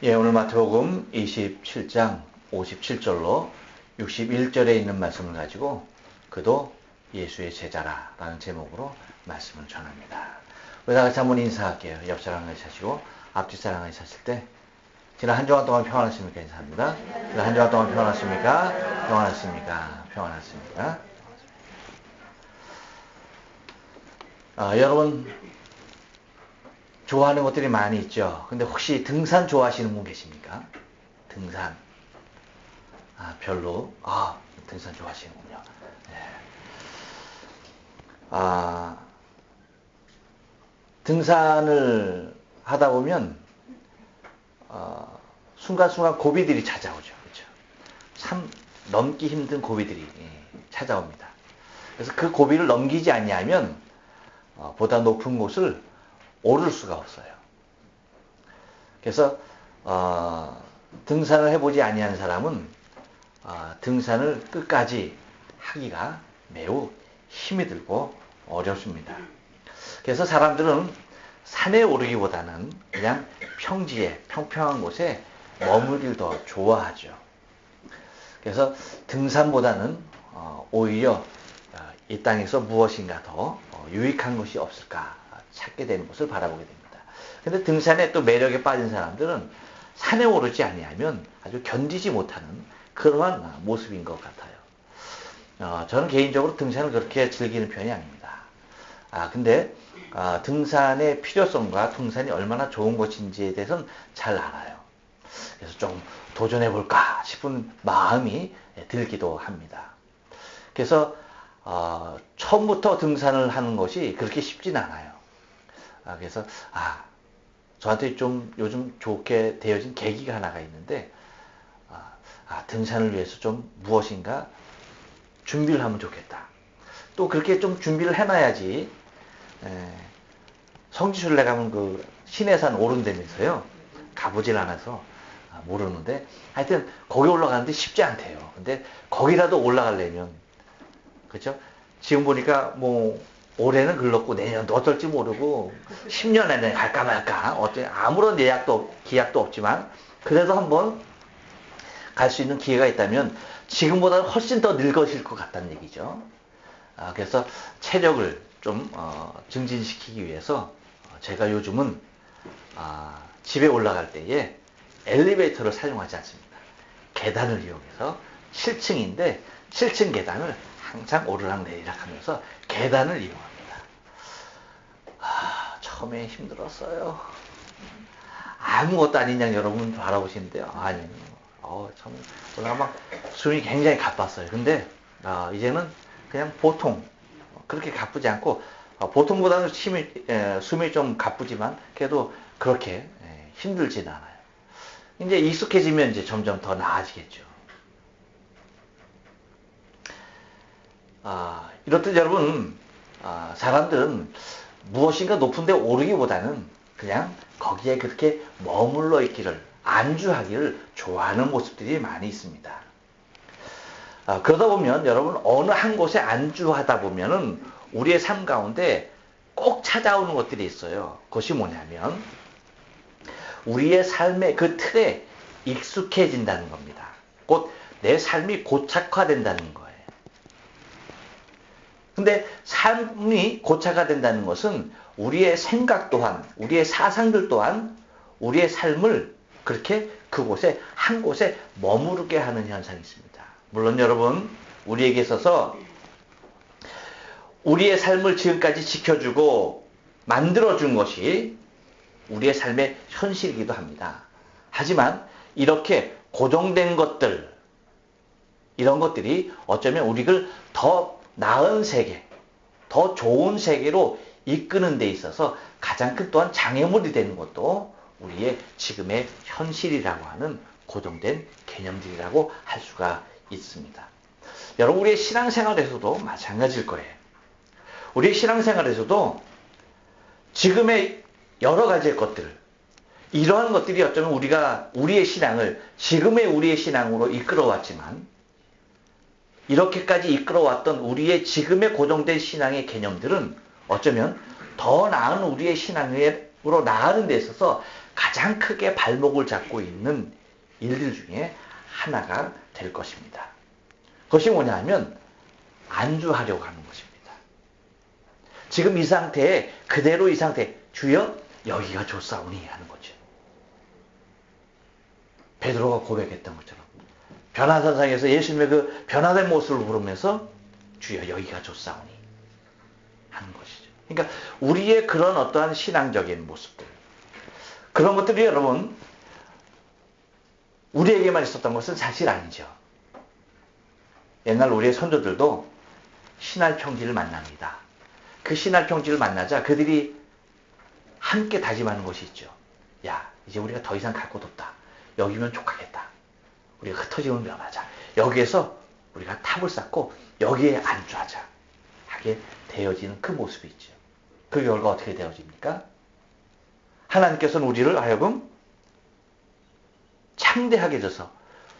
예, 오늘 마태복음 27장 57절로 61절에 있는 말씀을 가지고 그도 예수의 제자라 라는 제목으로 말씀을 전합니다. 우리 다 같이 한번 인사할게요. 옆 사람 같이 하시고 앞뒤 사람 같이 하실 때 지난 한 주간 동안 평안하십니까? 인사합니다. 지난 한 주간 동안 평안하십니까? 평안하십니까? 평안하십니까? 여러분 좋아하는 것들이 많이 있죠. 근데 혹시 등산 좋아하시는 분 계십니까? 등산. 별로. 등산 좋아하시는군요. 네. 등산을 하다 보면, 순간순간 고비들이 찾아오죠. 그렇죠? 참 넘기 힘든 고비들이 찾아옵니다. 그래서 그 고비를 넘기지 않냐면, 보다 높은 곳을 오를 수가 없어요. 그래서 등산을 해보지 아니한 사람은 등산을 끝까지 하기가 매우 힘이 들고 어렵습니다. 그래서 사람들은 산에 오르기보다는 그냥 평지에 평평한 곳에 머물기를 더 좋아하죠. 그래서 등산보다는 오히려 이 땅에서 무엇인가 더 유익한 것이 없을까 찾게 되는 것을 바라보게 됩니다. 근데 등산에 또 매력에 빠진 사람들은 산에 오르지 아니하면 아주 견디지 못하는 그러한 모습인 것 같아요. 저는 개인적으로 등산을 그렇게 즐기는 편이 아닙니다. 근데 등산의 필요성과 등산이 얼마나 좋은 것인지에 대해서는 잘 알아요. 그래서 좀 도전해볼까 싶은 마음이 들기도 합니다. 그래서 처음부터 등산을 하는 것이 그렇게 쉽진 않아요. 그래서 저한테 좀 요즘 좋게 되어진 계기가 하나가 있는데 등산을 위해서 좀 무엇인가 준비를 하면 좋겠다. 또 그렇게 좀 준비를 해놔야지. 성지순례 가면 그 신해산 오른다면서요. 가보질 않아서 모르는데 하여튼 거기 올라가는데 쉽지 않대요. 근데 거기라도 올라가려면 그렇죠? 지금 보니까 뭐 올해는 글렀고 내년도 어떨지 모르고 10년 안에 갈까 말까 아무런 기약도 없지만 그래도 한번 갈 수 있는 기회가 있다면 지금보다는 훨씬 더 늙으실 것 같다는 얘기죠. 그래서 체력을 좀 증진시키기 위해서 제가 요즘은 집에 올라갈 때에 엘리베이터를 사용하지 않습니다. 계단을 이용해서 7층인데 7층 계단을 항상 오르락내리락 하면서 계단을 이용합니다. 처음에 힘들었어요. 아무것도 아닌 양 여러분 바라보시는데요. 아니요. 참 올라가 막 숨이 굉장히 가빴어요. 근데 이제는 그냥 보통 그렇게 가쁘지 않고 보통보다는 숨이 좀 가쁘지만 그래도 그렇게 힘들진 않아요. 이제 익숙해지면 이제 점점 더 나아지겠죠. 이렇듯 여러분, 사람들은 무엇인가 높은 데 오르기보다는 그냥 거기에 그렇게 머물러 있기를, 안주하기를 좋아하는 모습들이 많이 있습니다. 그러다 보면 여러분 어느 한 곳에 안주하다 보면은 우리의 삶 가운데 꼭 찾아오는 것들이 있어요. 그것이 뭐냐면 우리의 삶의 그 틀에 익숙해진다는 겁니다. 곧 내 삶이 고착화된다는 거예요. 근데 삶이 고착화된다는 것은 우리의 생각 또한, 우리의 사상들 또한 우리의 삶을 그렇게 그곳에, 한 곳에 머무르게 하는 현상이 있습니다. 물론 여러분, 우리에게 있어서 우리의 삶을 지금까지 지켜주고 만들어준 것이 우리의 삶의 현실이기도 합니다. 하지만 이렇게 고정된 것들, 이런 것들이 어쩌면 우리를 더 나은 세계, 더 좋은 세계로 이끄는 데 있어서 가장 큰 또한 장애물이 되는 것도 우리의 지금의 현실이라고 하는 고정된 개념들이라고 할 수가 있습니다. 여러분 우리의 신앙생활에서도 마찬가지일 거예요. 우리의 신앙생활에서도 지금의 여러 가지의 것들, 이러한 것들이 어쩌면 우리가 우리의 신앙을 지금의 우리의 신앙으로 이끌어왔지만 이렇게까지 이끌어왔던 우리의 지금의 고정된 신앙의 개념들은 어쩌면 더 나은 우리의 신앙의 나가는 데 있어서 가장 크게 발목을 잡고 있는 일들 중에 하나가 될 것입니다. 그것이 뭐냐 하면 안주하려고 하는 것입니다. 지금 이 상태에 그대로 이 상태 주여 여기가 좋사오니 하는 거죠. 베드로가 고백했던 것처럼 변화산상에서 예수님의 그 변화된 모습을 부르면서 주여 여기가 좋사오니 하는 것이죠. 그러니까 우리의 그런 어떠한 신앙적인 모습들, 그런 것들이 여러분 우리에게만 있었던 것은 사실 아니죠. 옛날 우리의 선조들도 신할평지를 만납니다. 그 신할평지를 만나자 그들이 함께 다짐하는 것이 있죠. 야, 이제 우리가 더 이상 갈 곳 없다. 여기면 족하겠다. 우리가 흩어지면 명하자. 여기에서 우리가 탑을 쌓고 여기에 안주하자. 하게 되어지는 그 모습이 있죠. 그 결과 어떻게 되어집니까? 하나님께서는 우리를 하여금 창대하게 져서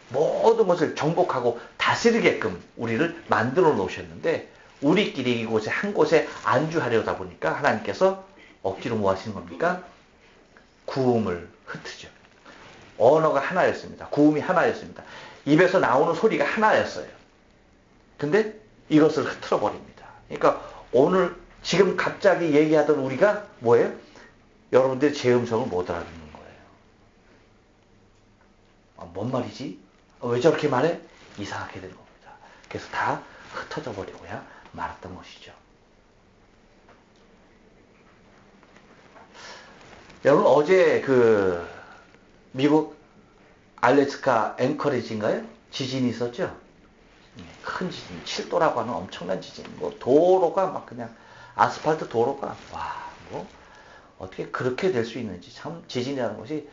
모든 것을 정복하고 다스리게끔 우리를 만들어 놓으셨는데 우리끼리 이곳에 한 곳에 안주하려다 보니까 하나님께서 억지로 뭐 하시는 겁니까? 구음을 흩으죠. 언어가 하나였습니다. 구음이 하나였습니다. 입에서 나오는 소리가 하나였어요. 근데 이것을 흐트러 버립니다. 그러니까 오늘 지금 갑자기 얘기하던 우리가 뭐예요? 여러분들이 제 음성을 못 알아듣는 거예요. 뭔 말이지? 왜 저렇게 말해? 이상하게 된 겁니다. 그래서 다 흩어져 버리고야 말았던 것이죠. 여러분 어제 그 미국 알래스카 앵커리지인가요? 지진이 있었죠? 큰 지진, 7도라고 하는 엄청난 지진. 뭐 도로가 막 그냥 아스팔트 도로가 뭐 어떻게 그렇게 될 수 있는지 참 지진이라는 것이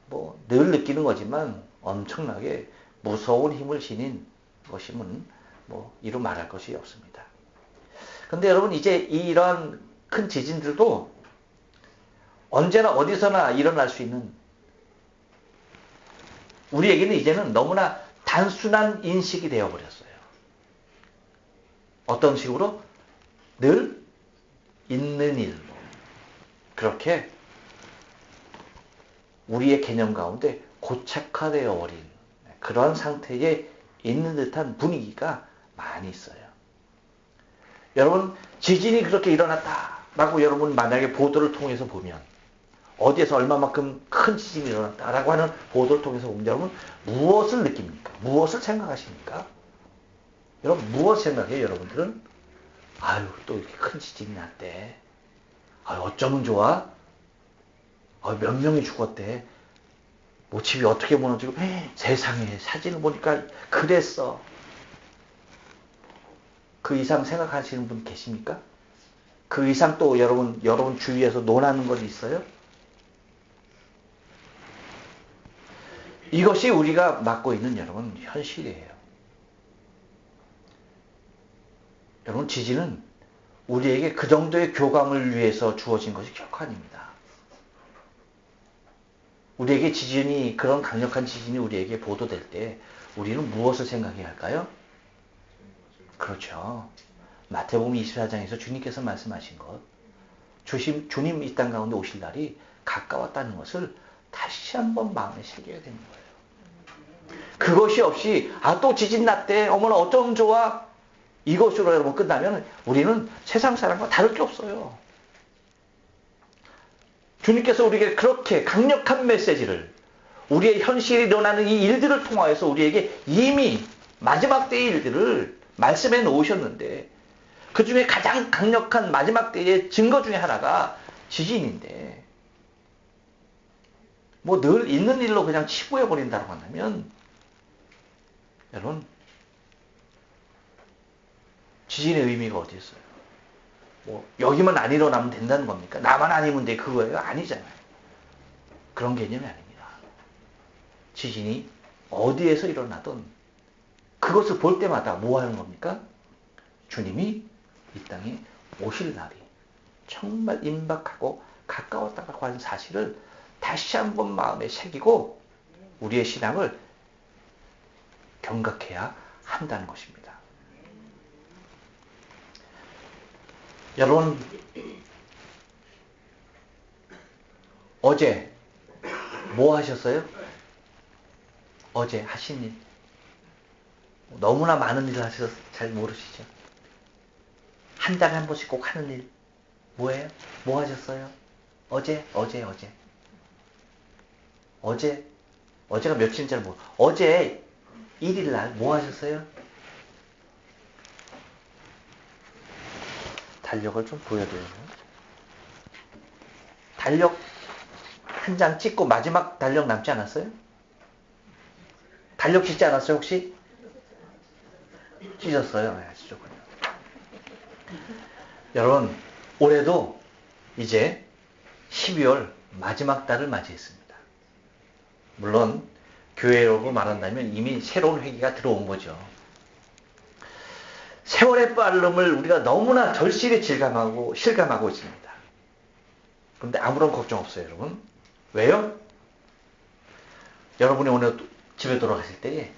뭐 늘 느끼는 거지만 엄청나게 무서운 힘을 지닌 것임은 뭐 이루 말할 것이 없습니다. 근데 여러분 이제 이러한 큰 지진들도 언제나 어디서나 일어날 수 있는 우리에게는 이제는 너무나 단순한 인식이 되어버렸어요. 어떤 식으로? 늘 있는 일. 그렇게 우리의 개념 가운데 고착화되어 버린 그런 상태에 있는 듯한 분위기가 많이 있어요. 여러분 지진이 그렇게 일어났다라고 여러분 만약에 보도를 통해서 보면 어디에서 얼마만큼 큰 지진이 일어났다라고 하는 보도를 통해서 보면 여러분 무엇을 느낍니까? 무엇을 생각하십니까? 여러분 무엇 생각해요? 여러분들은 아유 또 이렇게 큰 지진이 났대. 아유 어쩌면 좋아? 아유 몇 명이 죽었대. 뭐 집이 어떻게 무너지고 세상에 사진을 보니까 그랬어. 그 이상 생각하시는 분 계십니까? 그 이상 또 여러분 주위에서 논하는 것 있어요? 이것이 우리가 맡고 있는 여러분 현실이에요. 여러분 지진은 우리에게 그 정도의 교감을 위해서 주어진 것이 결코 아닙니다. 우리에게 지진이 그런 강력한 지진이 우리에게 보도될 때 우리는 무엇을 생각해야 할까요? 그렇죠. 마태복음 24장에서 주님께서 말씀하신 것 주님 이 땅 가운데 오실 날이 가까웠다는 것을 다시 한번 마음에 새겨야 되는 거예요. 그것이 없이 또 지진 났대. 어머나 어쩜 좋아. 이것으로 여러분 끝나면 우리는 세상 사람과 다를 게 없어요. 주님께서 우리에게 그렇게 강력한 메시지를 우리의 현실에 일어나는 이 일들을 통하여서 우리에게 이미 마지막 때의 일들을 말씀해 놓으셨는데 그 중에 가장 강력한 마지막 때의 증거 중에 하나가 지진인데 뭐 늘 있는 일로 그냥 치부해 버린다고 한다면 여러분 지진의 의미가 어디 있어요? 뭐 여기만 안 일어나면 된다는 겁니까? 나만 아니면 돼 그거예요? 아니잖아요. 그런 개념이 아닙니다. 지진이 어디에서 일어나든 그것을 볼 때마다 뭐 하는 겁니까? 주님이 이 땅에 오실 날이 정말 임박하고 가까웠다고 하는 사실을 다시 한번 마음에 새기고 우리의 신앙을 경각해야 한다는 것입니다. 여러분 어제 뭐 하셨어요? 어제 하신 일. 너무나 많은 일을 하셔서 잘 모르시죠? 한 달에 한 번씩 꼭 하는 일. 뭐예요? 뭐 하셨어요? 어제. 어제가 며칠인지 잘 모르. 어제 1일 날 뭐 하셨어요? 달력을 좀 보여드려요. 달력 한 장 찍고 마지막 달력 남지 않았어요? 달력 찢지 않았어요 혹시? 찢었어요. 네, 찢었군요. 여러분 올해도 이제 12월 마지막 달을 맞이했습니다. 물론 교회라고 말한다면 이미 새로운 회기가 들어온 거죠. 세월의 빠름을 우리가 너무나 절실히 실감하고 있습니다. 그런데 아무런 걱정 없어요, 여러분. 왜요? 여러분이 오늘 집에 돌아가실 때에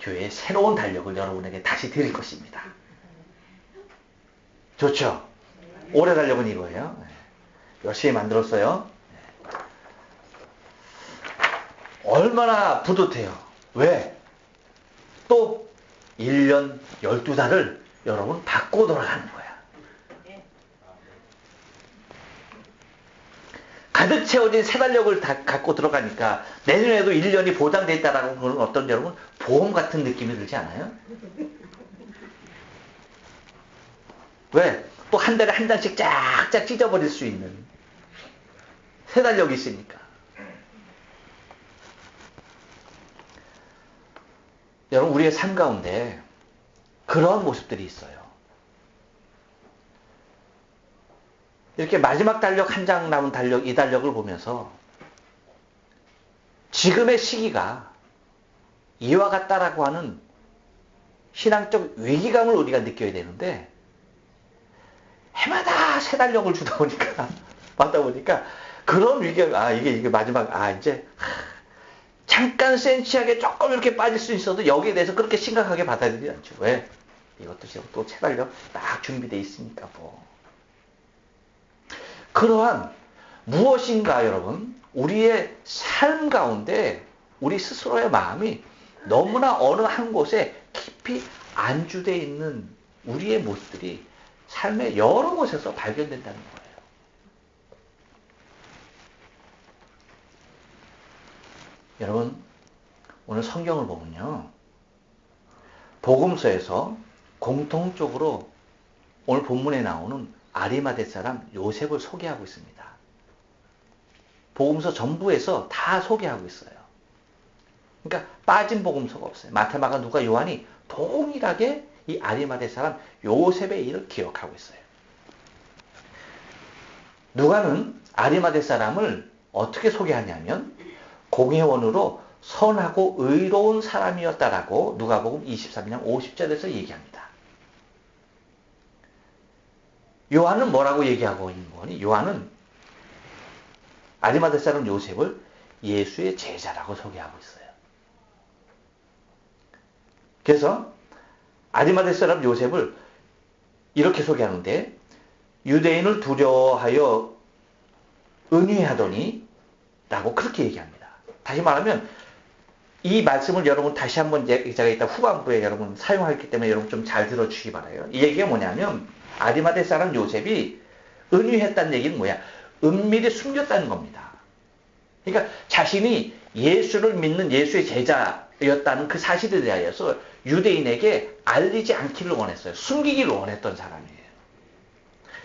교회의 새로운 달력을 여러분에게 다시 드릴 것입니다. 좋죠? 올해 달력은 이거예요. 열심히 만들었어요. 얼마나 뿌듯해요. 왜? 또 1년 12달을 여러분 받고 돌아가는 거야. 가득 채워진 새 달력을 다 갖고 들어가니까 내년에도 1년이 보장돼 있다라고 그러는 어떤 여러분 보험 같은 느낌이 들지 않아요? 왜? 또 한 달에 한 장씩 쫙쫙 찢어버릴 수 있는 새 달력이 있으니까. 여러분 우리의 삶 가운데 그런 모습들이 있어요. 이렇게 마지막 달력 한 장 남은 달력, 이 달력을 보면서 지금의 시기가 이와 같다라고 하는 신앙적 위기감을 우리가 느껴야 되는데 해마다 새 달력을 주다 보니까 받다 보니까 그런 위기감, 이게 마지막, 이제 잠깐 센치하게 조금 이렇게 빠질 수 있어도 여기에 대해서 그렇게 심각하게 받아들이지 않죠. 왜? 이것도 지금 또 새 달력 딱 준비되어 있으니까 뭐. 그러한 무엇인가 여러분 우리의 삶 가운데 우리 스스로의 마음이 너무나 어느 한 곳에 깊이 안주되어 있는 우리의 모습들이 삶의 여러 곳에서 발견된다는 거예요. 여러분 오늘 성경을 보면요 복음서에서 공통적으로 오늘 본문에 나오는 아리마대 사람 요셉을 소개하고 있습니다. 복음서 전부에서 다 소개하고 있어요. 그러니까 빠진 복음서가 없어요. 마태, 마가, 누가, 요한이 동일하게 이 아리마대 사람 요셉의 일을 기억하고 있어요. 누가는 아리마대 사람을 어떻게 소개하냐면 공회원으로 선하고 의로운 사람이었다라고 누가복음 23장 50절에서 얘기합니다. 요한은 뭐라고 얘기하고 있는 거니? 요한은 아리마대 사람 요셉을 예수의 제자라고 소개하고 있어요. 그래서 아리마대 사람 요셉을 이렇게 소개하는데 유대인을 두려워하여 은유하더니 라고 그렇게 얘기합니다. 다시 말하면 이 말씀을 여러분 다시 한번 제가 이따 후반부에 여러분 사용하기 때문에 여러분 좀 잘 들어주시기 바라요. 이 얘기가 뭐냐면 아리마대 사람 요셉이 은유했다는 얘기는 뭐야? 은밀히 숨겼다는 겁니다. 그러니까 자신이 예수를 믿는 예수의 제자였다는 그 사실에 대하여서 유대인에게 알리지 않기를 원했어요. 숨기기를 원했던 사람이에요.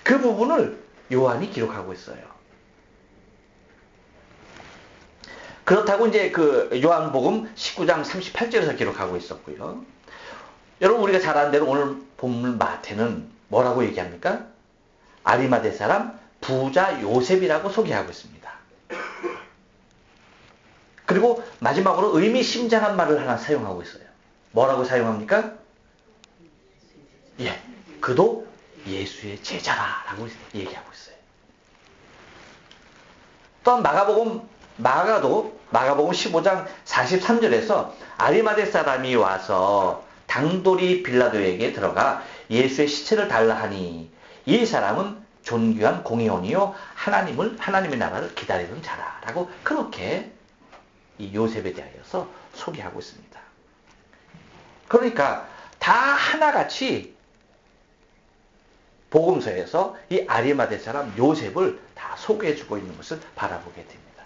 그 부분을 요한이 기록하고 있어요. 그렇다고 이제 그 요한복음 19장 38절에서 기록하고 있었고요. 여러분 우리가 잘 아는 대로 오늘 본문 마태는 뭐라고 얘기합니까? 아리마대 사람 부자 요셉이라고 소개하고 있습니다. 그리고 마지막으로 의미심장한 말을 하나 사용하고 있어요. 뭐라고 사용합니까? 그도 예수의 제자라고 얘기하고 있어요. 또한 마가복음 15장 43절에서 아리마대 사람이 와서 당돌이 빌라도에게 들어가 예수의 시체를 달라 하니 이 사람은 존귀한 공의원이요 하나님의 나라를 기다리는 자라라고 그렇게 이 요셉에 대하여서 소개하고 있습니다. 그러니까 다 하나같이 복음서에서 이 아리마대 사람 요셉을 다 소개해주고 있는 것을 바라보게 됩니다.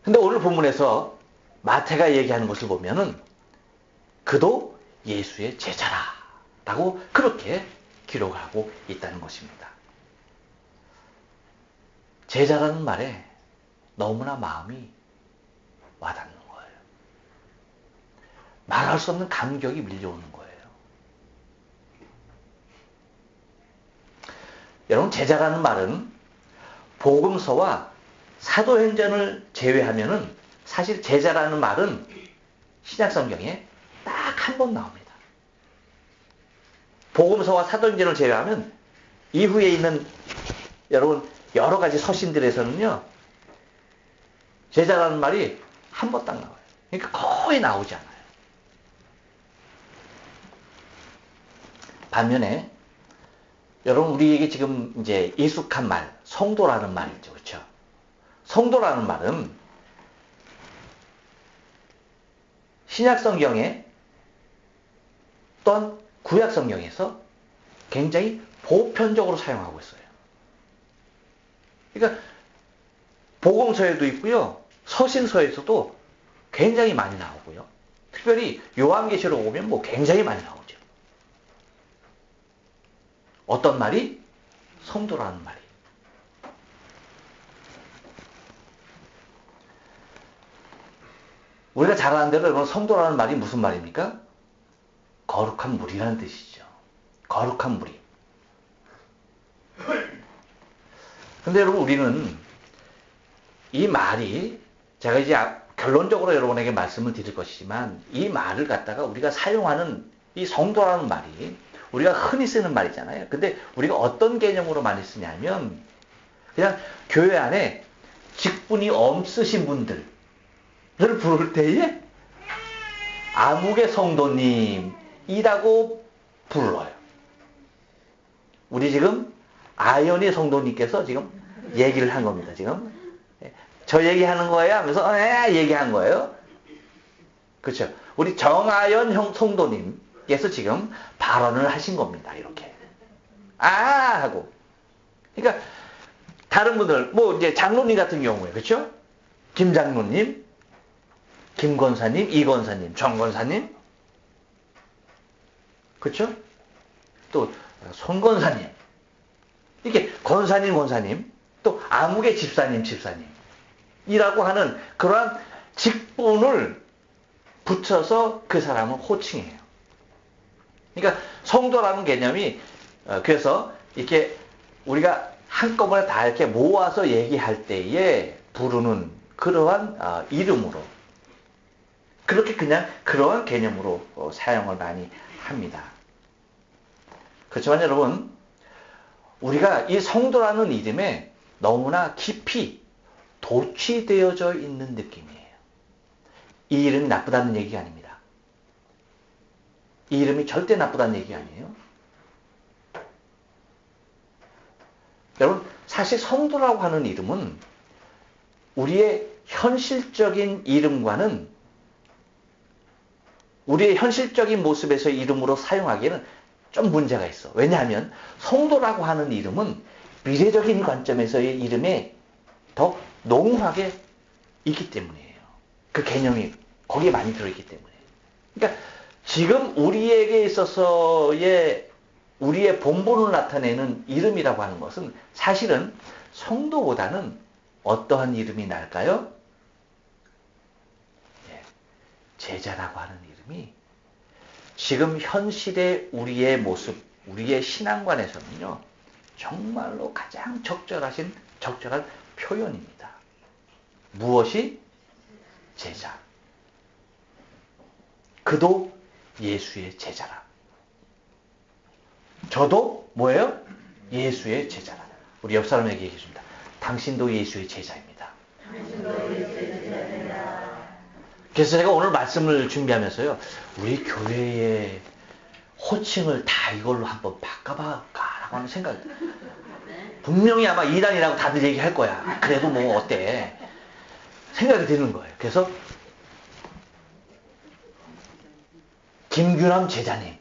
근데 오늘 본문에서 마태가 얘기하는 것을 보면은 그도 예수의 제자라라고 그렇게 기록하고 있다는 것입니다. 제자라는 말에 너무나 마음이 와닿는 거예요. 말할 수 없는 감격이 밀려오는 거예요. 여러분, 제자라는 말은 복음서와 사도행전을 제외하면은 사실 제자라는 말은 신약성경에 딱 한 번 나옵니다. 복음서와 사도행전을 제외하면 이후에 있는 여러분 여러 가지 서신들에서는요, 제자라는 말이 한 번 딱 나와요. 그러니까 거의 나오지 않아요. 반면에 여러분, 우리에게 지금 이제 익숙한 말, 성도라는 말이죠. 그렇죠? 성도라는 말은 신약성경에 또한 구약성경에서 굉장히 보편적으로 사용하고 있어요. 그러니까 복음서에도 있고요, 서신서에서도 굉장히 많이 나오고요. 특별히 요한계시록 오면 뭐 굉장히 많이 나오죠. 어떤 말이? 성도라는 말이. 우리가 잘 아는 대로 여러분, 성도라는 말이 무슨 말입니까? 거룩한 무리라는 뜻이죠. 거룩한 무리. 근데 여러분, 우리는 이 말이, 제가 이제 결론적으로 여러분에게 말씀을 드릴 것이지만, 이 말을 갖다가 우리가 사용하는 이 성도라는 말이 우리가 흔히 쓰는 말이잖아요. 근데 우리가 어떤 개념으로 많이 쓰냐면, 그냥 교회 안에 직분이 없으신 분들을 부를 때에 아무개 성도님이라고 불러요. 우리 지금 아연이 성도님께서 지금 얘기를 한 겁니다. 지금 저 얘기하는 거예요 하면서 얘기한 거예요. 그렇죠? 우리 정아연 성도님께서 지금 발언을 하신 겁니다. 이렇게 하고. 그러니까 다른 분들 뭐 이제 장로님 같은 경우에, 그렇죠? 김 장로님, 김 권사님, 이 권사님, 정 권사님, 그렇죠? 또 손 권사님, 이렇게 권사님, 또 아무개 집사님이라고 하는 그러한 직분을 붙여서 그 사람을 호칭해요. 그러니까 성도라는 개념이 그래서 이렇게 우리가 한꺼번에 다 이렇게 모아서 얘기할 때에 부르는 그러한 이름으로, 그렇게 그냥 그러한 개념으로 사용을 많이 합니다. 그렇지만 여러분, 우리가 이 성도라는 이름에 너무나 깊이 도취되어져 있는 느낌이에요. 이 이름이 나쁘다는 얘기가 아닙니다. 이 이름이 절대 나쁘다는 얘기가 아니에요. 여러분, 사실 성도라고 하는 이름은 우리의 현실적인 이름과는, 우리의 현실적인 모습에서 이름으로 사용하기에는 좀 문제가 있어. 왜냐하면 성도라고 하는 이름은 미래적인 관점에서의 이름에 더 농후하게 있기 때문이에요. 그 개념이 거기에 많이 들어있기 때문에. 그러니까 지금 우리에게 있어서의 우리의 본분을 나타내는 이름이라고 하는 것은 사실은 성도보다는 어떠한 이름이 날까요? 제자라고 하는 이름이 지금 현실의 우리의 모습, 우리의 신앙관에서는요, 정말로 가장 적절한 표현입니다. 무엇이? 제자. 그도 예수의 제자라. 저도 뭐예요? 예수의 제자라. 우리 옆 사람에게 얘기해줍니다. 당신도 예수의 제자입니다. 그래서 제가 오늘 말씀을 준비하면서요, 우리 교회의 호칭을 다 이걸로 한번 바꿔볼까 하는 생각. 분명히 아마 이단이라고 다들 얘기할 거야. 그래도 뭐 어때? 생각이 드는 거예요. 그래서 김규남 제자님.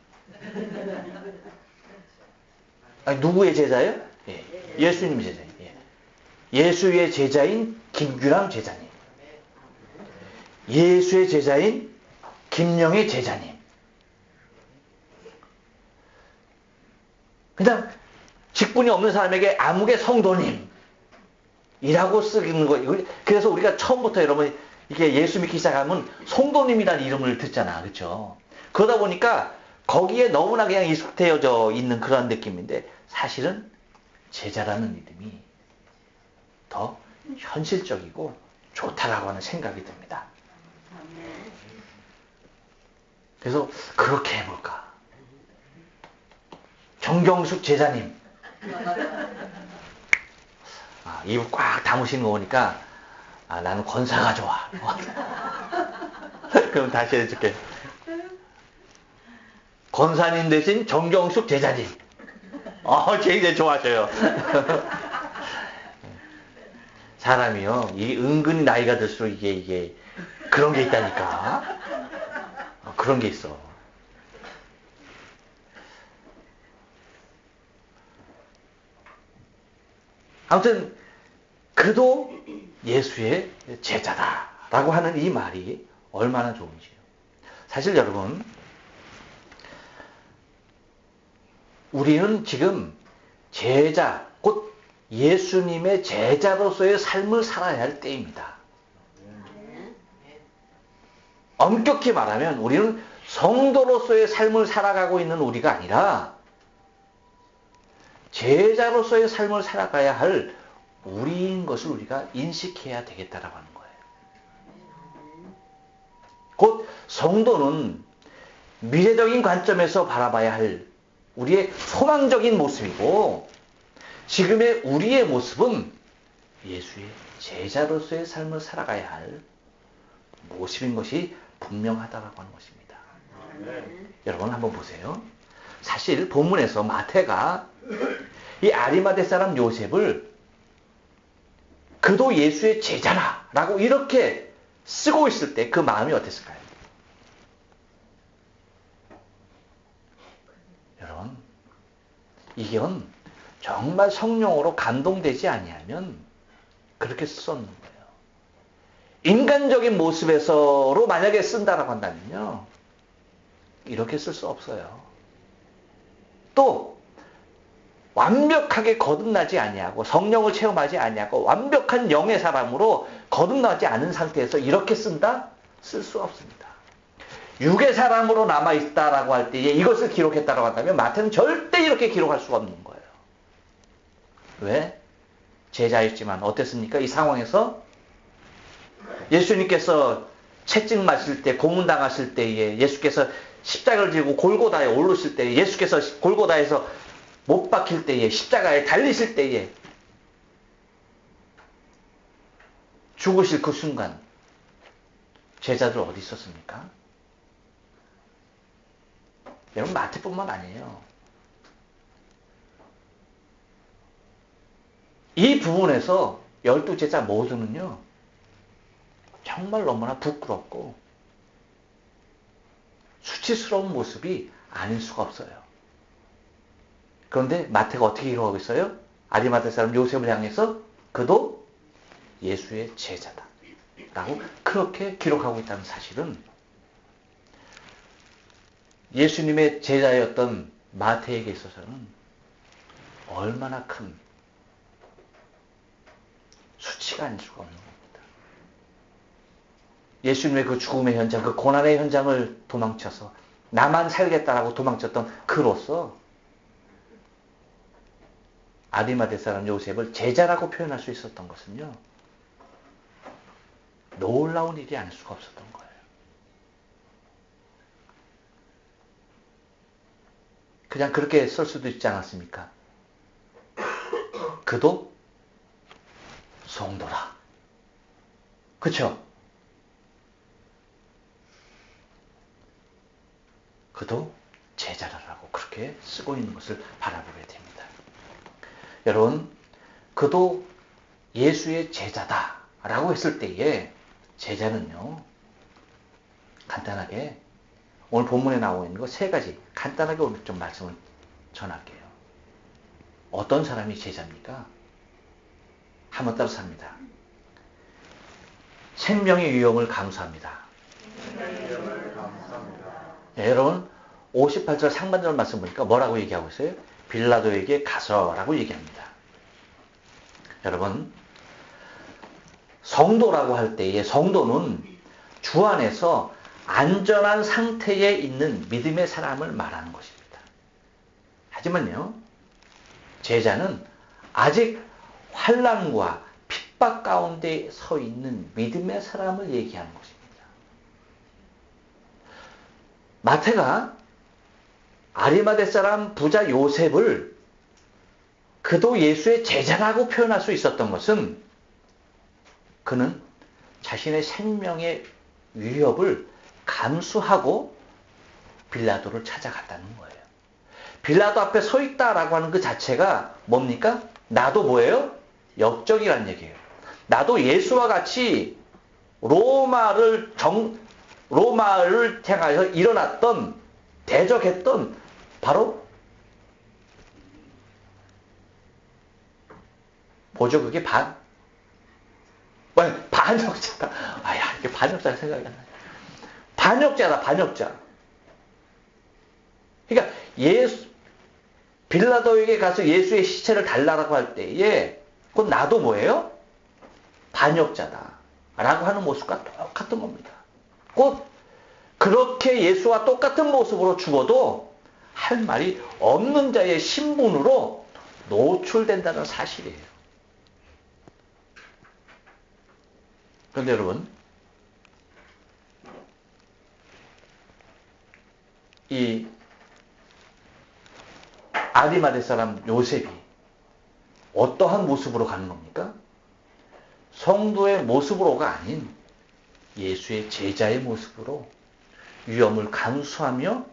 아니, 누구의 제자예요? 예. 예수님 제자님. 예. 예수의 제자인 김규남 제자님. 예수의 제자인 김영애 제자님. 그냥 직분이 없는 사람에게 아무개 성도님 이라고 쓰는 거예요. 그래서 우리가 처음부터 여러분 이게 예수 믿기 시작하면 성도님이라는 이름을 듣잖아. 그렇죠? 그러다 보니까 거기에 너무나 그냥 익숙해져 있는 그런 느낌인데 사실은 제자라는 이름이 더 현실적이고 좋다라고 하는 생각이 듭니다. 그래서 그렇게 해볼까. 정경숙 제자님. 입을 꽉 다무신 거 보니까 나는 권사가 좋아. 그럼 다시 해줄게. 권사님 대신 정경숙 제자님. 굉장히 좋아하셔요. 사람이요, 이게 은근히 나이가 들수록 이게 그런 게 있다니까. 그런 게 있어. 아무튼 그도 예수의 제자다라고 하는 이 말이 얼마나 좋은지요. 사실 여러분, 우리는 지금 제자, 곧 예수님의 제자로서의 삶을 살아야 할 때입니다. 엄격히 말하면 우리는 성도로서의 삶을 살아가고 있는 우리가 아니라 제자로서의 삶을 살아가야 할 우리인 것을 우리가 인식해야 되겠다라고 하는 거예요. 곧 성도는 미래적인 관점에서 바라봐야 할 우리의 소망적인 모습이고 지금의 우리의 모습은 예수의 제자로서의 삶을 살아가야 할 모습인 것이 분명하다라고 하는 것입니다. 여러분 한번 보세요. 사실 본문에서 마태가 이 아리마대 사람 요셉을 그도 예수의 제자라 라고 이렇게 쓰고 있을 때 그 마음이 어땠을까요? 여러분, 이건 정말 성령으로 감동되지 아니하면 그렇게 쓸 수 없는 거예요. 인간적인 모습에서로 만약에 쓴다라고 한다면요, 이렇게 쓸 수 없어요. 또 완벽하게 거듭나지 아니하고 성령을 체험하지 아니하고 완벽한 영의 사람으로 거듭나지 않은 상태에서 이렇게 쓴다? 쓸 수 없습니다. 육의 사람으로 남아있다라고 할 때에 이것을 기록했다라고 한다면 마태는 절대 이렇게 기록할 수가 없는 거예요. 왜? 제자였지만 어땠습니까? 이 상황에서 예수님께서 채찍 맞을 때, 고문당하실 때에 예수께서 십자가를 지고 골고다에 오르실 때에 예수께서 골고다에서 못 박힐 때에 십자가에 달리실 때에 죽으실 그 순간 제자들 어디 있었습니까? 여러분 마태뿐만 아니에요. 이 부분에서 12제자 모두는요 정말 너무나 부끄럽고 수치스러운 모습이 아닐 수가 없어요. 그런데 마태가 어떻게 기록하고 있어요? 아리마대 사람 요셉을 향해서 그도 예수의 제자다 라고 그렇게 기록하고 있다는 사실은 예수님의 제자였던 마태에게 있어서는 얼마나 큰 수치가 아닐 수가 없는 겁니다. 예수님의 그 죽음의 현장, 그 고난의 현장을 도망쳐서 나만 살겠다라고 도망쳤던 그로서 아리마대 사람 요셉을 제자라고 표현할 수 있었던 것은요, 놀라운 일이 아닐 수가 없었던 거예요. 그냥 그렇게 쓸 수도 있지 않았습니까? 그도 성도라. 그쵸? 그도 제자라고 그렇게 쓰고 있는 것을 바라보게 됩니다. 여러분, 그도 예수의 제자다라고 했을 때에 제자는요, 간단하게 오늘 본문에 나오고 있는 거 세 가지 간단하게 오늘 좀 말씀을 전할게요. 어떤 사람이 제자입니까? 한번 따라서 합니다. 생명의 위험을 감수합니다. 네, 여러분 58절 상반절 말씀 보니까 뭐라고 얘기하고 있어요? 빌라도에게 가서라고 얘기합니다. 여러분, 성도라고 할 때에 성도는 주 안에서 안전한 상태에 있는 믿음의 사람을 말하는 것입니다. 하지만요, 제자는 아직 환난과 핍박 가운데 서 있는 믿음의 사람을 얘기하는 것입니다. 마태가 아리마대 사람 부자 요셉을 그도 예수의 제자라고 표현할 수 있었던 것은 그는 자신의 생명의 위협을 감수하고 빌라도를 찾아갔다는 거예요. 빌라도 앞에 서 있다라고 하는 그 자체가 뭡니까? 나도 뭐예요? 역적이란 얘기예요. 나도 예수와 같이 로마를 향하여 일어났던, 대적했던 바로 뭐죠? 그게 반역자다. 아야, 이게 반역자가 생각이 안 나요. 반역자다, 반역자. 그러니까 빌라도에게 가서 예수의 시체를 달라고 할 때에 그건 나도 뭐예요? 반역자다 라고 하는 모습과 똑같은 겁니다. 곧 그렇게 예수와 똑같은 모습으로 죽어도 할 말이 없는 자의 신분으로 노출된다는 사실이에요. 그런데 여러분, 이 아리마대 사람 요셉이 어떠한 모습으로 가는 겁니까? 성도의 모습으로가 아닌 예수의 제자의 모습으로 위험을 감수하며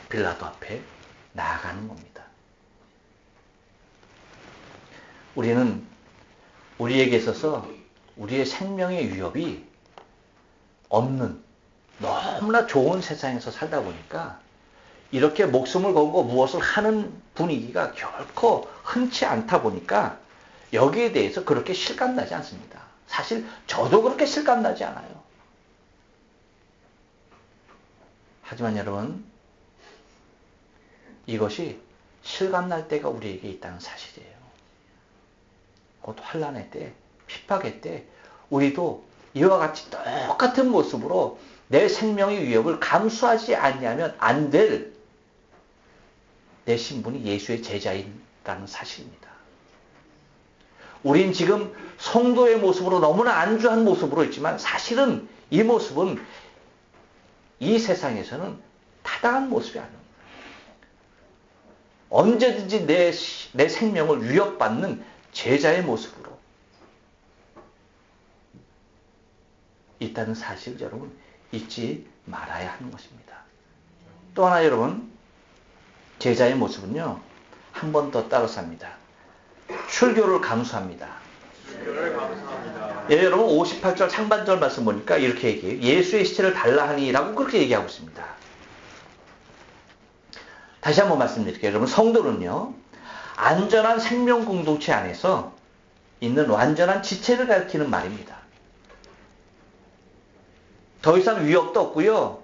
빌라도 앞에 나아가는 겁니다. 우리는 우리에게 있어서 우리의 생명의 위협이 없는 너무나 좋은 세상에서 살다 보니까 이렇게 목숨을 걸고 무엇을 하는 분위기가 결코 흔치 않다 보니까 여기에 대해서 그렇게 실감나지 않습니다. 사실 저도 그렇게 실감나지 않아요. 하지만 여러분, 이것이 실감날 때가 우리에게 있다는 사실이에요. 곧 환난의 때, 핍박의 때 우리도 이와 같이 똑같은 모습으로 내 생명의 위협을 감수하지 않으면 안 될 내 신분이 예수의 제자인다는 사실입니다. 우린 지금 성도의 모습으로 너무나 안주한 모습으로 있지만 사실은 이 모습은 이 세상에서는 타당한 모습이 아닙니다. 언제든지 내 생명을 위협받는 제자의 모습으로 있다는 사실을 여러분 잊지 말아야 하는 것입니다. 또 하나 여러분, 제자의 모습은요, 한 번 더 따라서 합니다. 출교를 감수합니다. 예, 여러분 58절 상반절 말씀 보니까 이렇게 얘기해요. 예수의 시체를 달라 하니라고 그렇게 얘기하고 있습니다. 다시 한번 말씀드릴게요. 여러분, 성도는요, 안전한 생명 공동체 안에서 있는 완전한 지체를 가리키는 말입니다. 더 이상 위협도 없고요,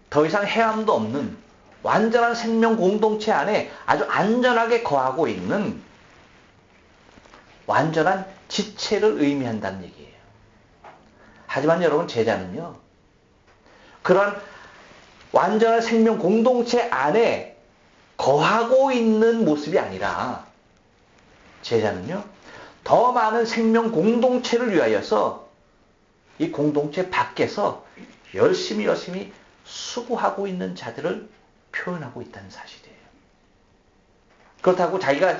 더 이상 해함도 없는 완전한 생명 공동체 안에 아주 안전하게 거하고 있는 완전한 지체를 의미한다는 얘기예요. 하지만 여러분, 제자는요, 그런 완전한 생명 공동체 안에 거하고 있는 모습이 아니라 제자는요, 더 많은 생명 공동체를 위하여서 이 공동체 밖에서 열심히 수고하고 있는 자들을 표현하고 있다는 사실이에요. 그렇다고 자기가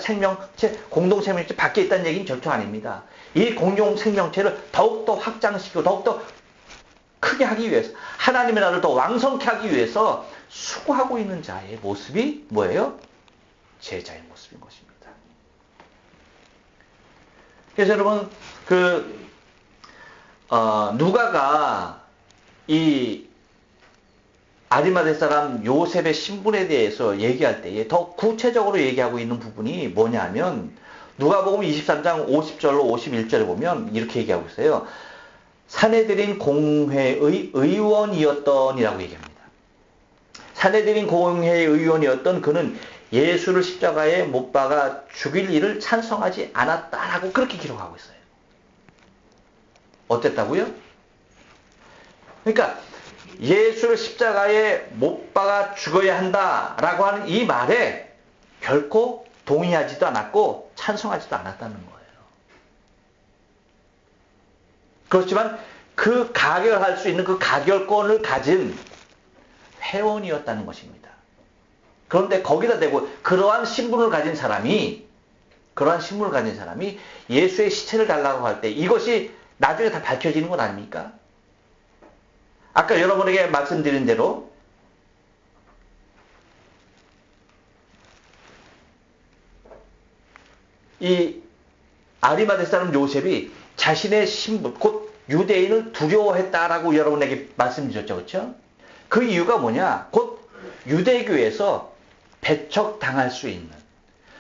공동 생명체 밖에 있다는 얘기는 절대 아닙니다. 이 공동 생명체를 더욱더 확장시키고 더욱더 크게 하기 위해서, 하나님의 나라를 더 왕성케 하기 위해서 수고하고 있는 자의 모습이 뭐예요? 제자의 모습인 것입니다. 그래서 여러분 누가가 이 아리마대 사람 요셉의 신분에 대해서 얘기할 때에 더 구체적으로 얘기하고 있는 부분이 뭐냐면 누가복음 23장 50절로 51절에 보면 이렇게 얘기하고 있어요. 사내들인 공회의 의원이었던이라고 얘기합니다. 사내들인 공회의 의원이었던 그는 예수를 십자가에 못 박아 죽일 일을 찬성하지 않았다라고 그렇게 기록하고 있어요. 어땠다고요? 그러니까 예수를 십자가에 못 박아 죽어야 한다라고 하는 이 말에 결코 동의하지도 않았고 찬성하지도 않았다는 거예요. 그렇지만 그 가결할 수 있는 그 가결권을 가진 회원이었다는 것입니다. 그런데 거기다 대고 그러한 신분을 가진 사람이 예수의 시체를 달라고 할 때 이것이 나중에 다 밝혀지는 건 아닙니까? 아까 여러분에게 말씀드린 대로 이 아리마대 사람 요셉이 자신의 신분, 곧 유대인을 두려워했다라고 여러분에게 말씀드렸죠. 그렇죠? 그 이유가 뭐냐? 곧 유대교에서 배척당할 수 있는,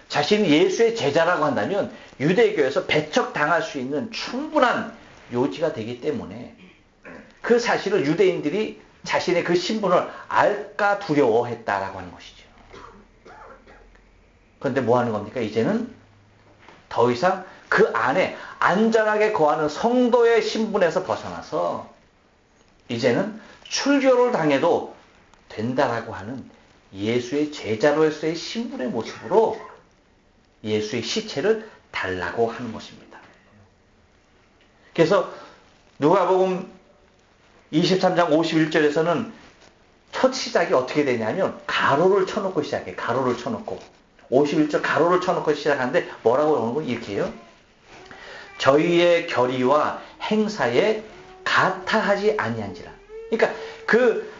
자신이 예수의 제자라고 한다면 유대교에서 배척당할 수 있는 충분한 요지가 되기 때문에 그 사실을 유대인들이 자신의 그 신분을 알까 두려워했다라고 하는 것이죠. 그런데 뭐 하는 겁니까? 이제는 더 이상 그 안에 안전하게 거하는 성도의 신분에서 벗어나서 이제는 출교를 당해도 된다라고 하는 예수의 제자로서의 신분의 모습으로 예수의 시체를 달라고 하는 것입니다. 그래서 누가복음 23장 51절에서는 첫 시작이 어떻게 되냐면 가로를 쳐놓고 시작해요. 가로를 쳐놓고 51절 가로를 쳐놓고 시작하는데 뭐라고 하는 건 이렇게 해요. 저희의 결의와 행사에 가타하지 아니한지라. 그러니까 그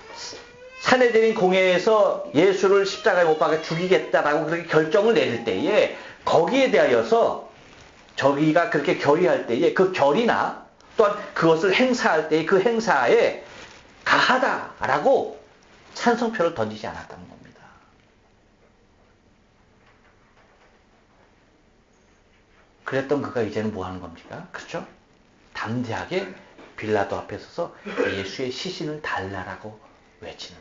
사내들인 공회에서 예수를 십자가에 못 박아 죽이겠다라고 그렇게 결정을 내릴 때에 거기에 대하여서 저희가 그렇게 결의할 때에 그 결의나 또한 그것을 행사할 때의 그 행사에 가하다라고 찬성표를 던지지 않았다는 겁니다. 그랬던 그가 이제는 뭐 하는 겁니까? 그렇죠? 담대하게 빌라도 앞에 서서 예수의 시신을 달라라고 외치는,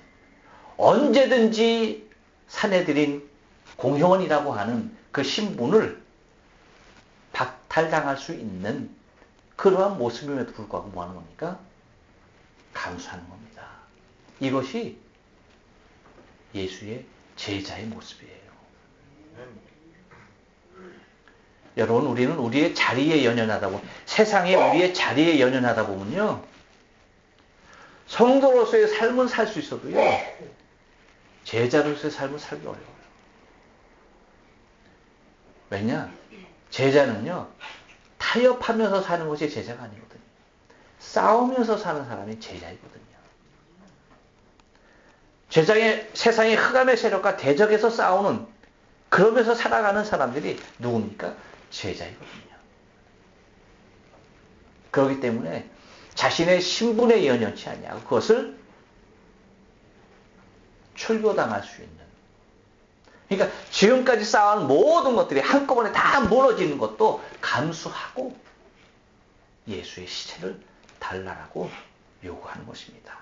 언제든지 사내들인 공회원이라고 하는 그 신분을 박탈당할 수 있는 그러한 모습임에도 불구하고 뭐 하는 겁니까? 감수하는 겁니다. 이것이 예수의 제자의 모습이에요. 여러분, 우리는 우리의 자리에 연연하다 보면, 세상에 우리의 자리에 연연하다 보면요, 성도로서의 삶은 살 수 있어도요, 제자로서의 삶은 살기 어려워요. 왜냐? 제자는요, 타협하면서 사는 것이 제자가 아니거든요. 싸우면서 사는 사람이 제자이거든요. 세상의 흑암의 세력과 대적해서 싸우는, 그러면서 살아가는 사람들이 누굽니까? 제자이거든요. 그렇기 때문에 자신의 신분에 연연치 않냐고 그것을 출교당할 수 있는, 그러니까 지금까지 쌓아온 모든 것들이 한꺼번에 다 무너지는 것도 감수하고 예수의 시체를 달라라고 요구하는 것입니다.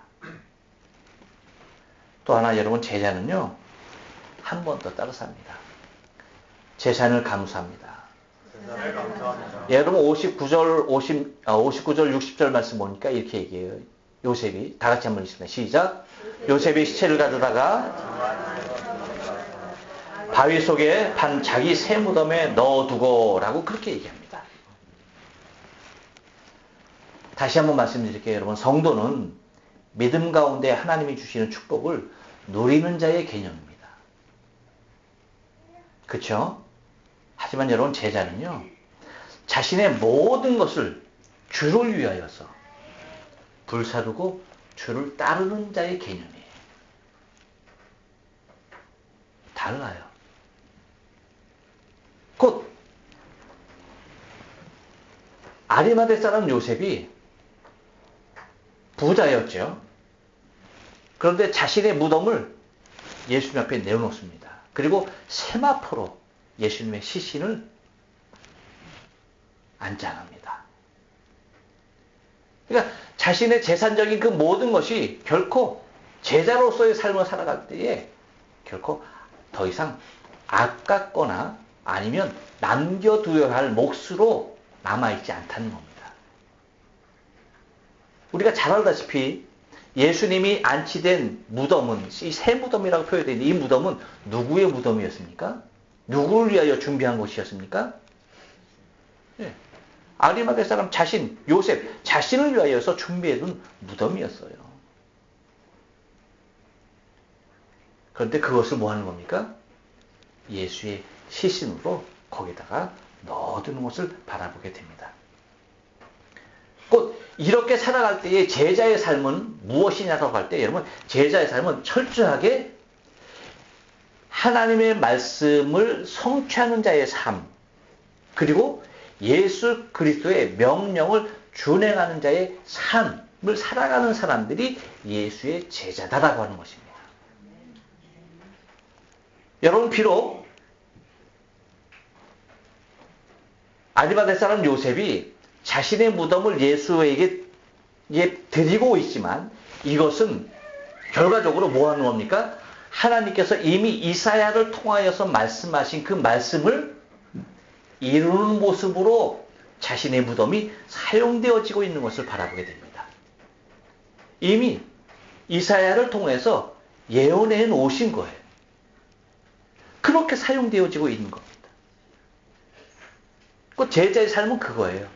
또 하나 여러분, 제자는요 한 번 더 따라 삽니다. 재산을 감수합니다. 여러분 59절 60절 말씀 보니까 이렇게 얘기해요. 요셉이, 다 같이 한번 읽습니다. 시작. 요셉이 시체를 가져다가 바위 속에 판 자기 새 무덤에 넣어두고 라고 그렇게 얘기합니다. 다시 한번 말씀드릴게요. 여러분, 성도는 믿음 가운데 하나님이 주시는 축복을 누리는 자의 개념입니다. 그렇죠? 하지만 여러분, 제자는요, 자신의 모든 것을 주를 위하여서 불사르고 주를 따르는 자의 개념이에요. 달라요. 곧 아리마대 사람 요셉이 부자였죠. 그런데 자신의 무덤을 예수님 앞에 내어놓습니다. 그리고 세마포로 예수님의 시신을 안장합니다. 그러니까 자신의 재산적인 그 모든 것이 결코 제자로서의 삶을 살아갈 때에 결코 더 이상 아깝거나 아니면 남겨두어야 할 몫으로 남아있지 않다는 겁니다. 우리가 잘 알다시피 예수님이 안치된 무덤은 이 새 무덤이라고 표현되는 이 무덤은 누구의 무덤이었습니까? 누구를 위하여 준비한 것이었습니까? 네. 아리마대 사람 자신, 요셉 자신을 위하여서 준비해둔 무덤이었어요. 그런데 그것을 뭐 하는 겁니까? 예수의 시신으로 거기다가 넣어두는 것을 바라보게 됩니다. 곧 이렇게 살아갈 때의 제자의 삶은 무엇이냐라고 할 때 여러분 제자의 삶은 철저하게 하나님의 말씀을 성취하는 자의 삶 그리고 예수 그리스도의 명령을 준행하는 자의 삶을 살아가는 사람들이 예수의 제자다라고 하는 것입니다. 여러분 비록 아리마대 사람 요셉이 자신의 무덤을 예수에게 드리고 있지만 이것은 결과적으로 뭐 하는 겁니까? 하나님께서 이미 이사야를 통하여서 말씀하신 그 말씀을 이루는 모습으로 자신의 무덤이 사용되어지고 있는 것을 바라보게 됩니다. 이미 이사야를 통해서 예언해 놓으신 거예요. 그렇게 사용되어지고 있는 겁니다. 그 제자의 삶은 그거예요.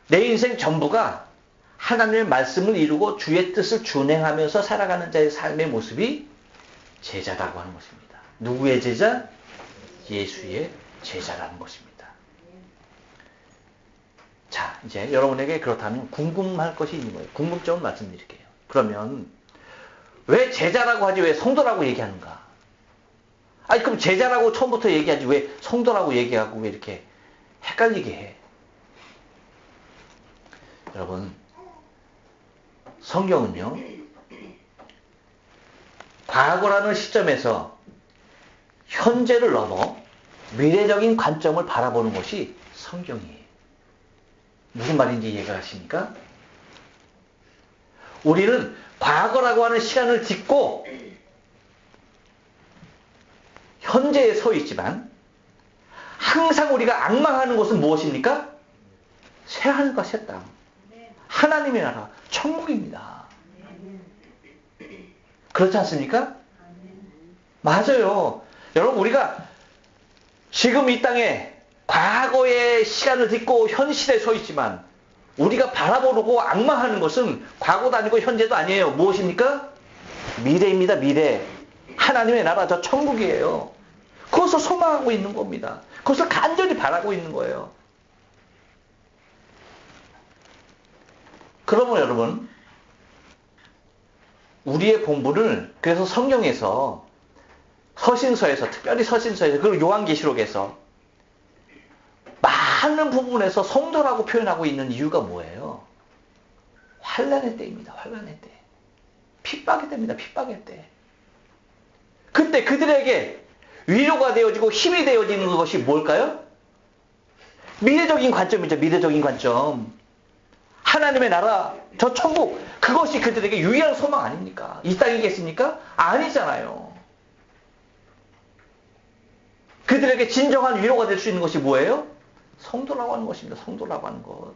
내 인생 전부가 하나님의 말씀을 이루고 주의 뜻을 준행하면서 살아가는 자의 삶의 모습이 제자라고 하는 것입니다. 누구의 제자? 예수의 제자라는 것입니다. 자, 이제 여러분에게 그렇다면 궁금할 것이 있는 거예요. 궁금점을 말씀드릴게요. 그러면 왜 제자라고 하지 왜 성도라고 얘기하는가? 아니 그럼 제자라고 처음부터 얘기하지 왜 성도라고 얘기하고 왜 이렇게 헷갈리게 해? 여러분 성경은요 과거라는 시점에서 현재를 넘어 미래적인 관점을 바라보는 것이 성경이에요. 무슨 말인지 이해가 가십니까? 우리는 과거라고 하는 시간을 딛고 현재에 서 있지만 항상 우리가 앙망하는 것은 무엇입니까? 새하늘과 새 땅. 하나님의 나라, 천국입니다. 그렇지 않습니까? 맞아요. 여러분 우리가 지금 이 땅에 과거의 시간을 딛고 현실에 서 있지만 우리가 바라보고 앙망하는 것은 과거도 아니고 현재도 아니에요. 무엇입니까? 미래입니다. 미래. 하나님의 나라, 저 천국이에요. 그것을 소망하고 있는 겁니다. 그것을 간절히 바라고 있는 거예요. 그러면 여러분 우리의 공부를 그래서 성경에서 서신서에서 특별히 서신서에서 그리고 요한계시록에서 많은 부분에서 성도라고 표현하고 있는 이유가 뭐예요? 환난의 때입니다. 환난의 때. 핍박의 때입니다. 핍박의 때. 그때 그들에게 위로가 되어지고 힘이 되어지는 것이 뭘까요? 미래적인 관점이죠. 미래적인 관점. 하나님의 나라, 저 천국, 그것이 그들에게 유일한 소망 아닙니까? 이 땅이겠습니까? 아니잖아요. 그들에게 진정한 위로가 될 수 있는 것이 뭐예요? 성도라고 하는 것입니다. 성도라고 하는 것.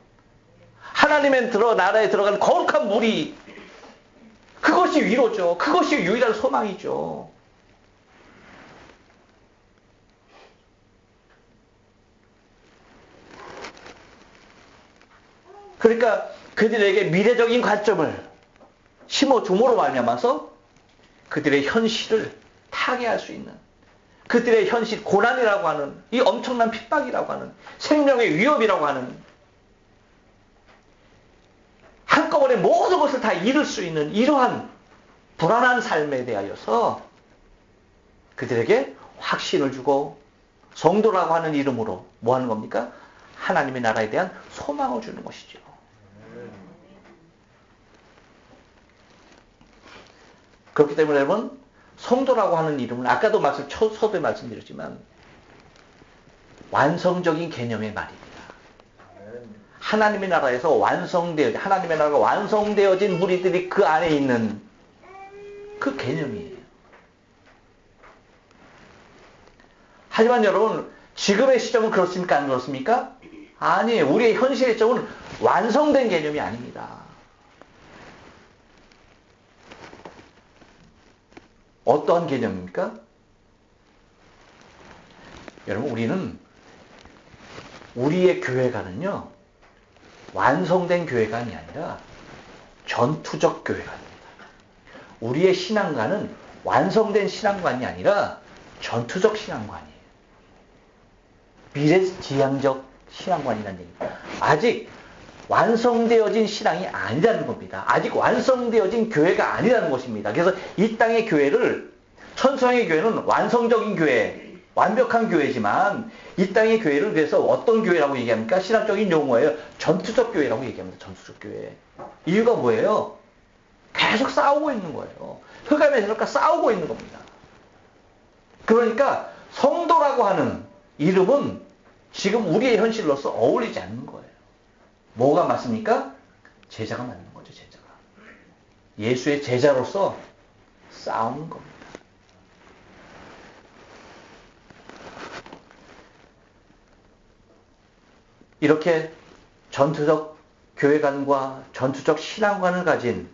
하나님의 나라에 들어간 거룩한 무리, 그것이 위로죠. 그것이 유일한 소망이죠. 그러니까 그들에게 미래적인 관점을 심어줌으로 말미암아서 그들의 현실을 타개할 수 있는 그들의 현실, 고난이라고 하는 이 엄청난 핍박이라고 하는 생명의 위협이라고 하는 한꺼번에 모든 것을 다 잃을 수 있는 이러한 불안한 삶에 대하여서 그들에게 확신을 주고 성도라고 하는 이름으로 뭐 하는 겁니까? 하나님의 나라에 대한 소망을 주는 것이죠. 그렇기 때문에 여러분, 성도라고 하는 이름은 아까도 서두에 말씀드렸지만 완성적인 개념의 말입니다. 하나님의 나라에서 하나님의 나라가 완성되어진 무리들이 그 안에 있는 그 개념이에요. 하지만 여러분, 지금의 시점은 그렇습니까? 안 그렇습니까? 아니에요. 우리의 현실의 시점은 완성된 개념이 아닙니다. 어떠한 개념입니까? 여러분, 우리의 교회관은요, 완성된 교회관이 아니라 전투적 교회관입니다. 우리의 신앙관은 완성된 신앙관이 아니라 전투적 신앙관이에요. 미래지향적 신앙관이라는 얘기입니다. 아직 완성되어진 신앙이 아니라는 겁니다. 아직 완성되어진 교회가 아니라는 것입니다. 그래서 이 땅의 교회를, 천상의 교회는 완성적인 교회, 완벽한 교회지만 이 땅의 교회를 그래서 어떤 교회라고 얘기합니까? 신학적인 용어예요. 전투적 교회라고 얘기합니다. 전투적 교회. 이유가 뭐예요? 계속 싸우고 있는 거예요. 흑암에서 싸우고 있는 겁니다. 그러니까 성도라고 하는 이름은 지금 우리의 현실로서 어울리지 않는 거예요. 뭐가 맞습니까? 제자가 맞는 거죠. 제자가. 예수의 제자로서 싸우는 겁니다. 이렇게 전투적 교회관과 전투적 신앙관을 가진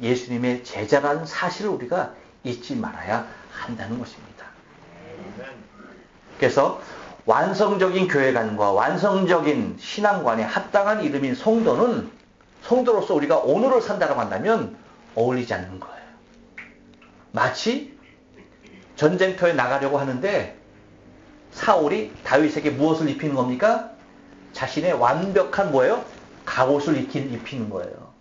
예수님의 제자라는 사실을 우리가 잊지 말아야 한다는 것입니다. 그래서 완성적인 교회관과 완성적인 신앙관에 합당한 이름인 성도로서 우리가 오늘을 산다고 한다면 어울리지 않는 거예요. 마치 전쟁터에 나가려고 하는데 사울이 다윗에게 무엇을 입히는 겁니까? 자신의 완벽한 뭐예요? 갑옷을 입히는 거예요.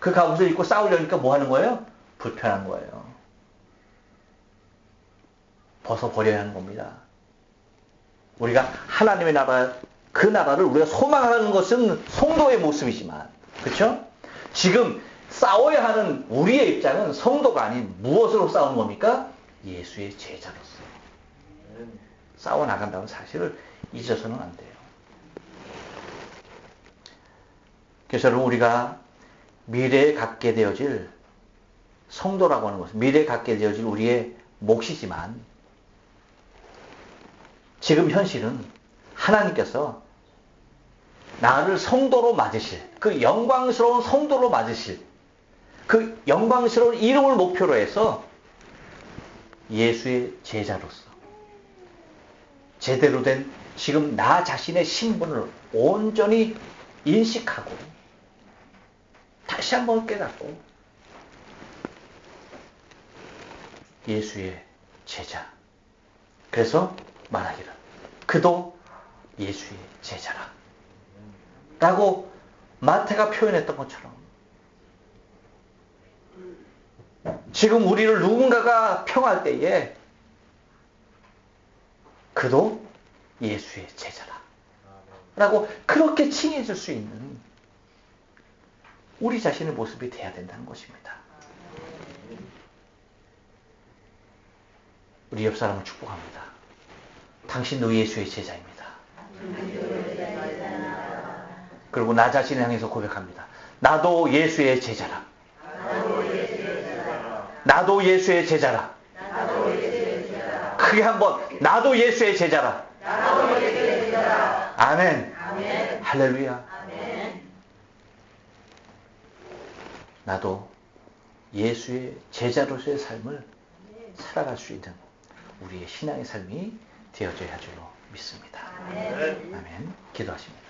그 갑옷을 입고 싸우려니까 뭐 하는 거예요? 불편한 거예요. 벗어버려야 하는 겁니다. 우리가 하나님의 나라, 그 나라를 우리가 소망하는 것은 성도의 모습이지만, 그렇죠? 지금 싸워야 하는 우리의 입장은 성도가 아닌 무엇으로 싸우는 겁니까? 예수의 제자로서 싸워 나간다는 사실을 잊어서는 안 돼요. 그래서 여러분, 우리가 미래에 갖게 되어질 성도라고 하는 것은 미래에 갖게 되어질 우리의 몫이지만 지금 현실은 하나님께서 나를 성도로 맞으실, 그 영광스러운 성도로 맞으실, 그 영광스러운 이름을 목표로 해서 예수의 제자로서 제대로 된 지금 나 자신의 신분을 온전히 인식하고 다시 한번 깨닫고 예수의 제자. 그래서 말하기를 그도 예수의 제자라 라고 마태가 표현했던 것처럼 지금 우리를 누군가가 평할 때에 그도 예수의 제자라 라고 그렇게 칭해 줄 수 있는 우리 자신의 모습이 돼야 된다는 것입니다. 우리 옆 사람을 축복합니다. 당신도 예수의 제자입니다. 그리고 나 자신을 향해서 고백합니다. 나도 예수의 제자라. 나도 예수의 제자라. 크게 한번 나도 예수의 제자라. 아멘. 할렐루야. 나도 예수의 제자로서의 삶을 살아갈 수 있는 우리의 신앙의 삶이 되어져야 할 줄로 믿습니다. 아멘. 기도하십니다.